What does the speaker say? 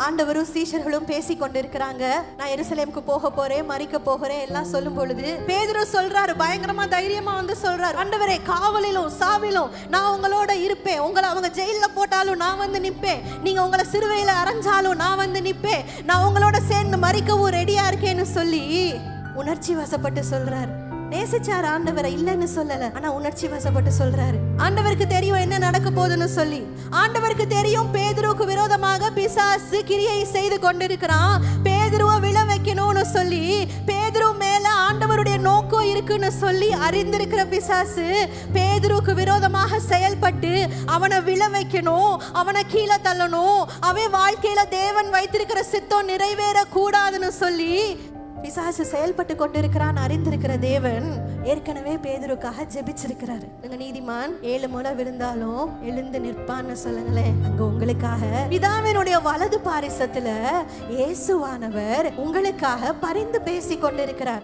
ஆண்டவரும் சீஷர்களும் பேசி கொண்டிருக்கிறாங்க. நான் எருசலேமுக்கு போக போறேன், மரிக்க போகிறேன் எல்லாம் சொல்லும் பொழுது பேதுரு சொல்றாரு, பயங்கரமா தைரியமா வந்து சொல்றாரு, ஆண்டவரே காவலிலும் சாவிலும் நான் உங்களோட இருப்பேன். உங்களை அவங்க ஜெயில போட்டாலும் நான் வந்து நிற்பேன். நீங்க உங்களை சிறுவையில அரைஞ்சாலும் நான் வந்து நிற்பேன். நான் உங்களோட சேர்ந்து மரிக்கவும் ரெடியா இருக்கேன்னு சொல்லி உணர்ச்சி வசப்பட்டு சொல்றாரு. நேசிச்சார் ஆண்டவரை, இல்லைன்னு சொல்லல, ஆனா உணர்ச்சி வசப்பட்டு சொல்றாரு. ஆண்டவருக்கு தெரியும் என்ன நடக்க போகுதுன்னு சொல்லி. ஆண்டவருக்கு தெரியும் பேதுருவுக்கு விரோதமாக பிசாசு கிரியை செய்து கொண்டிருக்கிறான். பேதுருவை விழ வைக்கணும்னு சொல்லி, பேதுரு மேல ஆண்டவருடைய நோக்கம் இருக்குன்னு சொல்லி அறிந்திருக்கிற பிசாசு பேதுருவுக்கு விரோதமாக செயல்பட்டு அவனை விழ வைக்கணும், அவனை கீழே தள்ளணும், அவன் வாழ்க்கையில தேவன் வைத்திருக்கிற சித்தம் நிறைவேற கூடாதுன்னு சொல்லி பிசாசு செயல்பட்டு கொண்டிருக்கிறான். அறிந்திருக்கிற தேவன் ஏற்கனவே பேதுருக்காக ஜெபிச்சிருக்கிறாரு. நீதிமான் 7 முறை விழுந்தாலும் எழுந்து நிற்பான்னு சொல்லுங்களேன். அங்க உங்களுக்காக பிதாவினுடைய வலது பாரிசத்துல இயேசுவானவர் உங்களுக்காக பரிந்து பேசி கொண்டிருக்கிறார்.